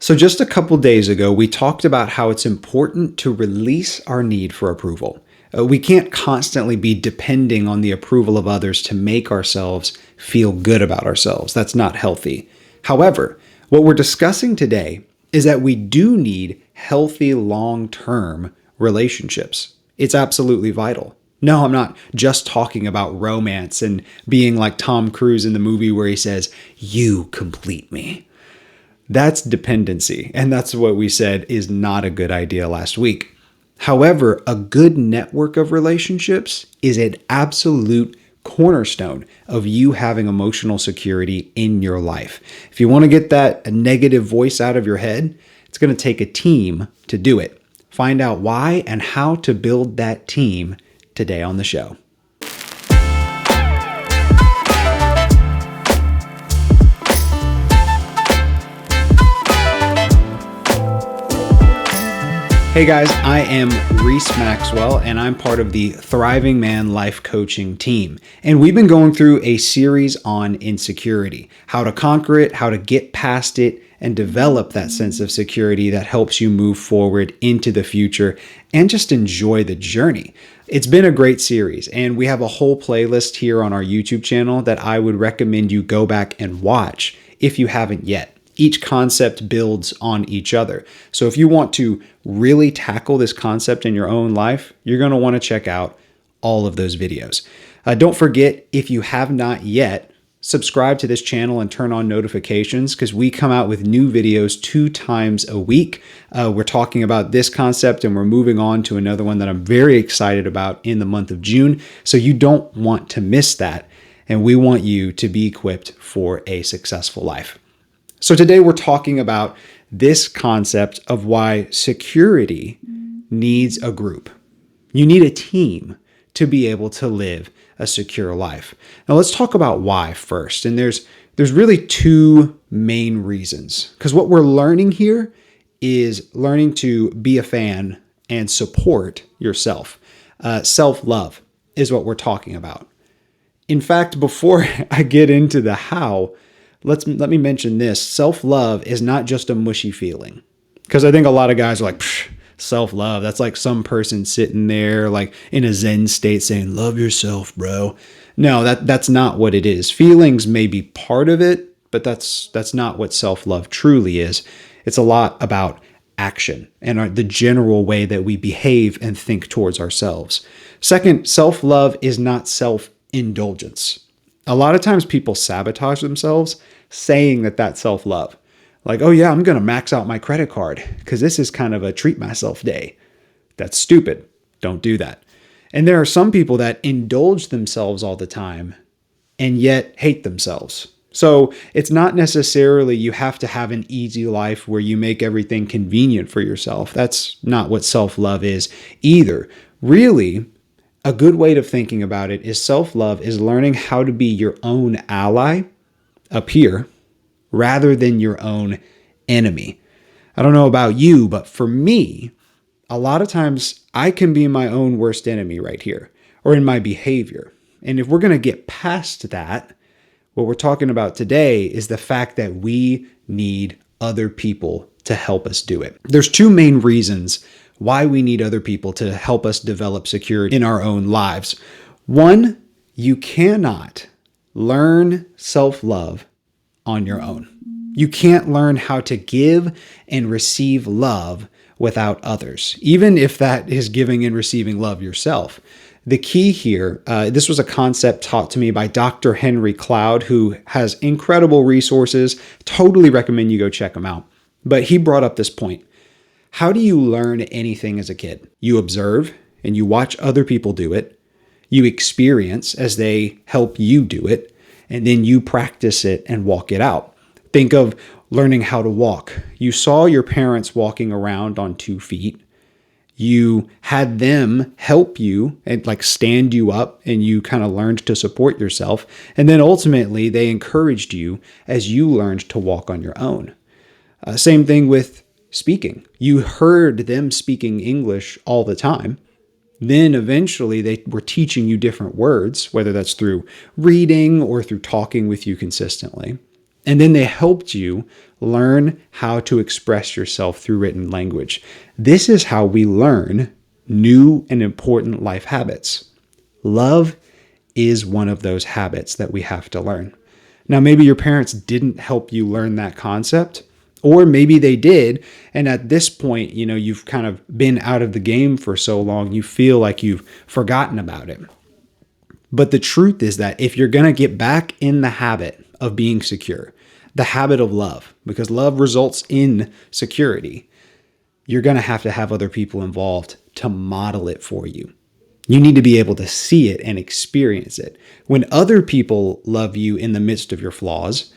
So just a couple days ago, we talked about how it's important to release our need for approval. We can't constantly be depending on the approval of others to make ourselves feel good about ourselves. That's not healthy. However, what we're discussing today is that we do need healthy long-term relationships. It's absolutely vital. No, I'm not just talking about romance and being like Tom Cruise in the movie where he says, "You complete me." That's dependency, and that's what we said is not a good idea last week. However, a good network of relationships is an absolute cornerstone of you having emotional security in your life. If you want to get that negative voice out of your head, it's going to take a team to do it. Find out why and how to build that team today on the show. Hey guys, I am Reese Maxwell and I'm part of the Thriving Man Life Coaching team. And we've been going through a series on insecurity, how to conquer it, how to get past it, and develop that sense of security that helps you move forward into the future and just enjoy the journey. It's been a great series, and we have a whole playlist here on our YouTube channel that I would recommend you go back and watch if you haven't yet. Each concept builds on each other. So if you want to really tackle this concept in your own life, you're going to want to check out all of those videos. Don't forget, if you have not yet, subscribe to this channel and turn on notifications because we come out with new videos 2 times a week. We're talking about this concept and we're moving on to another one that I'm very excited about in the month of June. So you don't want to miss that. And we want you to be equipped for a successful life. So today we're talking about this concept of why security needs a group. You need a team to be able to live a secure life. Now let's talk about why first. And there's really 2 main reasons. Because what we're learning here is learning to be a fan and support yourself. Self-love is what we're talking about. In fact, before I get into the how, let me mention this. Self-love is not just a mushy feeling. Because I think a lot of guys are like, self-love, that's like some person sitting there like in a Zen state saying, love yourself, bro. No, that's not what it is. Feelings may be part of it, but that's not what self-love truly is. It's a lot about action and the general way that we behave and think towards ourselves. Second, self-love is not self-indulgence. A lot of times people sabotage themselves saying that that's self-love. Like, oh yeah, I'm going to max out my credit card because this is kind of a treat myself day. That's stupid. Don't do that. And there are some people that indulge themselves all the time and yet hate themselves. So it's not necessarily you have to have an easy life where you make everything convenient for yourself. That's not what self-love is either. Really, a good way of thinking about it is self-love is learning how to be your own ally up here rather than your own enemy. I don't know about you, but for me, a lot of times I can be my own worst enemy right here or in my behavior. And if we're going to get past that, what we're talking about today is the fact that we need other people to help us do it. There's 2 main reasons why we need other people to help us develop security in our own lives. 1, you cannot learn self-love on your own. You can't learn how to give and receive love without others, even if that is giving and receiving love yourself. The key here, this was a concept taught to me by Dr. Henry Cloud, who has incredible resources. Totally recommend you go check him out. But he brought up this point. How do you learn anything as a kid? You observe and you watch other people do it. You experience as they help you do it, and then you practice it and walk it out. Think of learning how to walk. You saw your parents walking around on 2 feet. You had them help you and like stand you up, and you kind of learned to support yourself. And then ultimately they encouraged you as you learned to walk on your own. Same thing with speaking. You heard them speaking English all the time. Then eventually they were teaching you different words, whether that's through reading or through talking with you consistently. And then they helped you Learn how to express yourself through written language. This is how we learn new and important life habits. Love is one of those habits that we have to learn. Now, maybe your parents didn't help you learn that concept, or maybe they did. And at this point, you've kind of been out of the game for so long, you feel like you've forgotten about it. But the truth is that if you're going to get back in the habit of being secure, the habit of love, because love results in security, you're going to have other people involved to model it for you. You need to be able to see it and experience it. When other people love you in the midst of your flaws,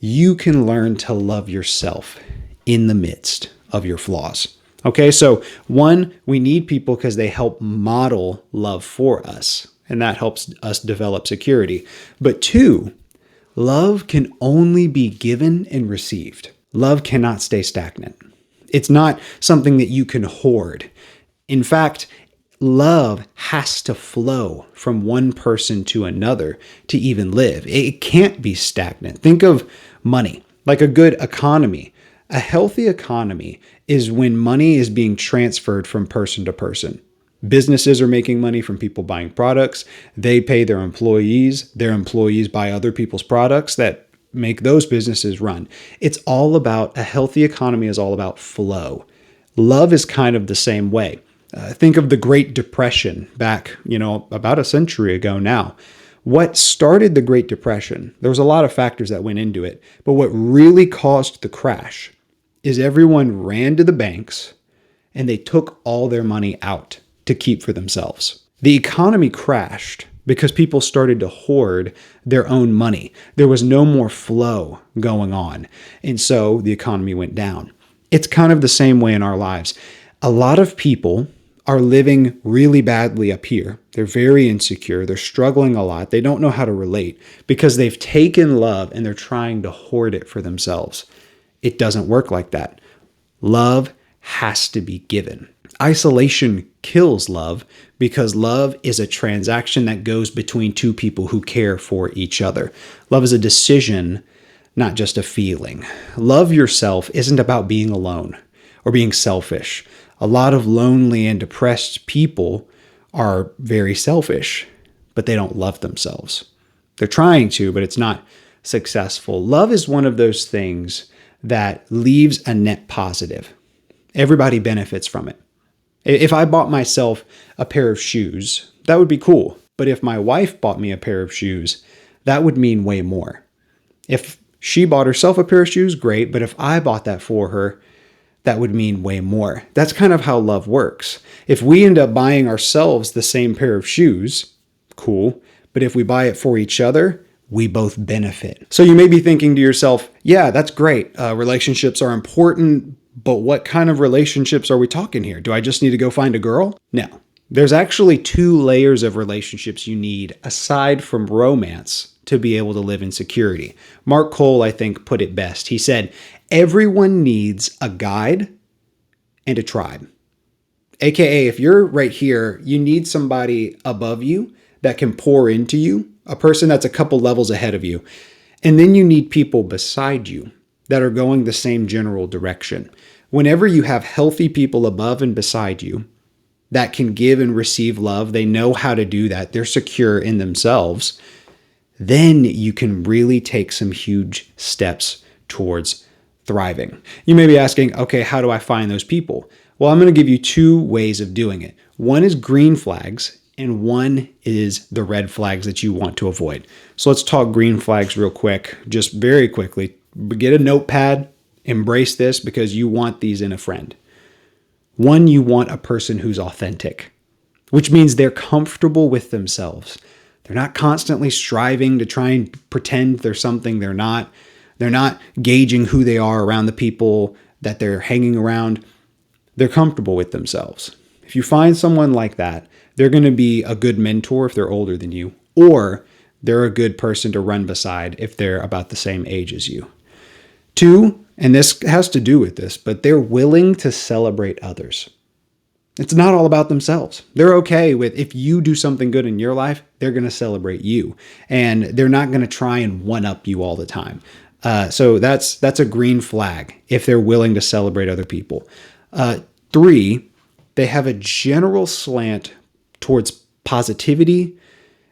you can learn to love yourself in the midst of your flaws. Okay, so one, we need people because they help model love for us, and that helps us develop security. But two, love can only be given and received. Love cannot stay stagnant. It's not something that you can hoard. In fact, love has to flow from one person to another to even live. It can't be stagnant. Think of money, like a good economy. A healthy economy is when money is being transferred from person to person. Businesses are making money from people buying products. They pay their employees buy other people's products that make those businesses run. It's all about, a healthy economy is all about flow. Love is kind of the same way. Think of the Great Depression back, about a century ago now. What started the Great Depression? There was a lot of factors that went into it, but what really caused the crash is everyone ran to the banks and they took all their money out to keep for themselves. The economy crashed because people started to hoard their own money. There was no more flow going on. And so the economy went down. It's kind of the same way in our lives. A lot of people are living really badly up here. They're very insecure. They're struggling a lot. They don't know how to relate because they've taken love and they're trying to hoard it for themselves. It doesn't work like that. Love has to be given. Isolation kills love because love is a transaction that goes between two people who care for each other. Love is a decision, not just a feeling. Love yourself isn't about being alone or being selfish. A lot of lonely and depressed people are very selfish, but they don't love themselves. They're trying to, but it's not successful. Love is one of those things that leaves a net positive. Everybody benefits from it. If I bought myself a pair of shoes, that would be cool. But if my wife bought me a pair of shoes, that would mean way more. If she bought herself a pair of shoes, great. But if I bought that for her, that would mean way more. That's kind of how love works. If we end up buying ourselves the same pair of shoes, cool. But if we buy it for each other, we both benefit. So you may be thinking to yourself, yeah, that's great. Relationships are important, but what kind of relationships are we talking here? Do I just need to go find a girl? No. There's actually 2 layers of relationships you need aside from romance to be able to live in security. Mark Cole, I think, put it best. He said, everyone needs a guide and a tribe. AKA, if you're right here, you need somebody above you that can pour into you, a person that's a couple levels ahead of you. And then you need people beside you that are going the same general direction. Whenever you have healthy people above and beside you that can give and receive love, they know how to do that, they're secure in themselves, then you can really take some huge steps towards thriving. You may be asking, okay, how do I find those people? Well, I'm going to give you 2 ways of doing it. One is green flags, and one is the red flags that you want to avoid. So let's talk green flags real quick, just very quickly. Get a notepad, embrace this because you want these in a friend. One, you want a person who's authentic, which means they're comfortable with themselves. They're not constantly striving to try and pretend they're something they're not. They're not gauging who they are around the people that they're hanging around. They're comfortable with themselves. If you find someone like that, they're going to be a good mentor if they're older than you, or they're a good person to run beside if they're about the same age as you. 2, and this has to do with this, but they're willing to celebrate others. It's not all about themselves. They're okay with if you do something good in your life, they're going to celebrate you. And they're not going to try and one-up you all the time. So that's a green flag if they're willing to celebrate other people. 3, they have a general slant towards positivity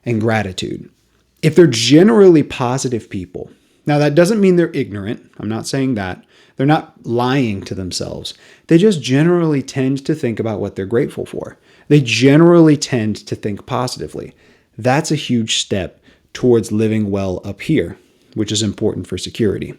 and gratitude. If they're generally positive people, now that doesn't mean they're ignorant. I'm not saying that. They're not lying to themselves. They just generally tend to think about what they're grateful for. They generally tend to think positively. That's a huge step towards living well up here, which is important for security.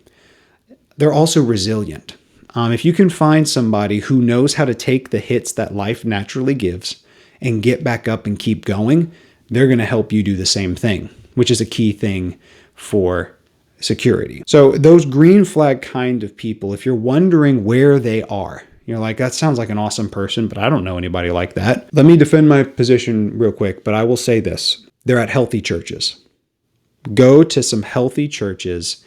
They're also resilient. If you can find somebody who knows how to take the hits that life naturally gives and get back up and keep going, they're going to help you do the same thing, which is a key thing for security. So those green flag kind of people, if you're wondering where they are, you're like, that sounds like an awesome person, but I don't know anybody like that. Let me defend my position real quick, but I will say this. They're at healthy churches. Go to some healthy churches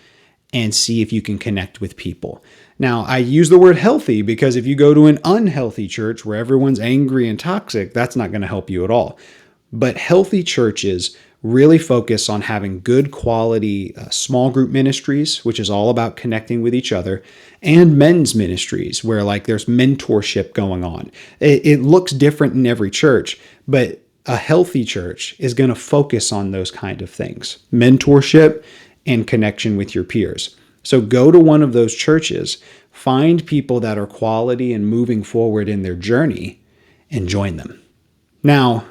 and see if you can connect with people. Now, I use the word healthy because if you go to an unhealthy church where everyone's angry and toxic, that's not going to help you at all. But healthy churches really focus on having good quality small group ministries, which is all about connecting with each other, and men's ministries where like there's mentorship going on. It looks different in every church, but a healthy church is going to focus on those kind of things, mentorship and connection with your peers. So go to one of those churches, find people that are quality and moving forward in their journey, and join them. Now,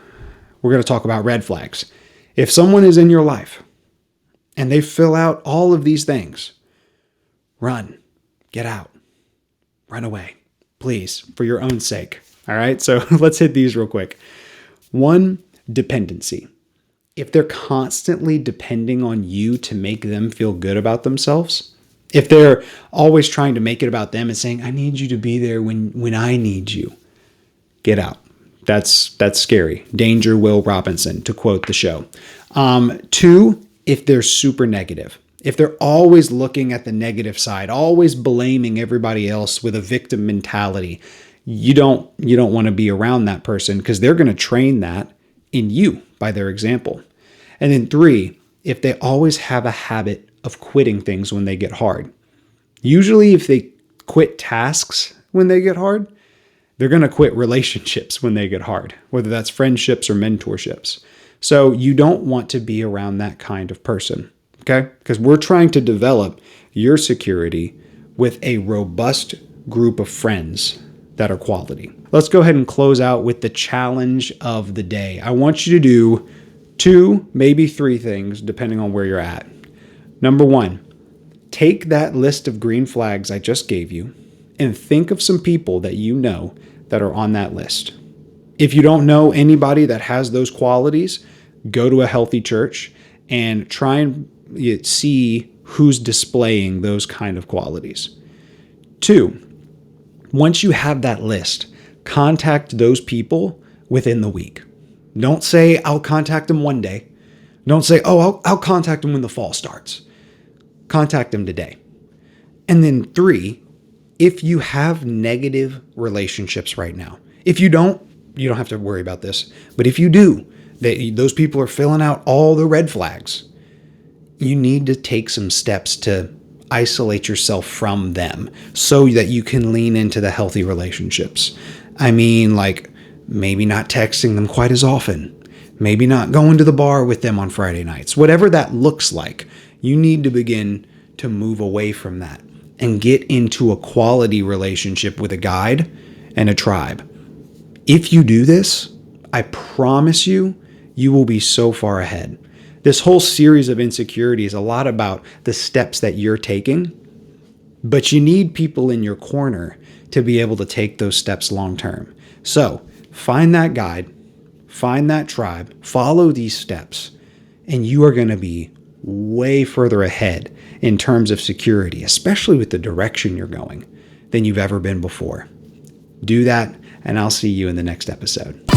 we're going to talk about red flags. If someone is in your life and they fill out all of these things, run, get out, run away, please, for your own sake. All right, so let's hit these real quick. 1, dependency. If they're constantly depending on you to make them feel good about themselves, if they're always trying to make it about them and saying, I need you to be there when I need you, get out. That's scary. Danger, Will Robinson, to quote the show. 2, if they're super negative. If they're always looking at the negative side, always blaming everybody else with a victim mentality, you don't want to be around that person because they're going to train that in you by their example. And then 3, if they always have a habit of quitting things when they get hard. Usually if they quit tasks when they get hard, they're going to quit relationships when they get hard, whether that's friendships or mentorships. So you don't want to be around that kind of person, okay? Because we're trying to develop your security with a robust group of friends that are quality. Let's go ahead and close out with the challenge of the day. I want you to do 2, maybe 3 things, depending on where you're at. Number 1, take that list of green flags I just gave you and think of some people that you know that are on that list. If you don't know anybody that has those qualities, go to a healthy church and try and see who's displaying those kind of qualities. 2, once you have that list, contact those people within the week. Don't say, I'll contact them one day. Don't say, I'll contact them when the fall starts. Contact them today. And then 3, if you have negative relationships right now, if you don't have to worry about this. But if you do, those people are filling out all the red flags. You need to take some steps to isolate yourself from them so that you can lean into the healthy relationships. I mean, like maybe not texting them quite as often, maybe not going to the bar with them on Friday nights, whatever that looks like. You need to begin to move away from that and get into a quality relationship with a guide and a tribe. If you do this, I promise you, you will be so far ahead. This whole series of insecurity is a lot about the steps that you're taking, but you need people in your corner to be able to take those steps long term. So find that guide, find that tribe, follow these steps, and you are going to be way further ahead in terms of security, especially with the direction you're going, than you've ever been before. Do that, and I'll see you in the next episode.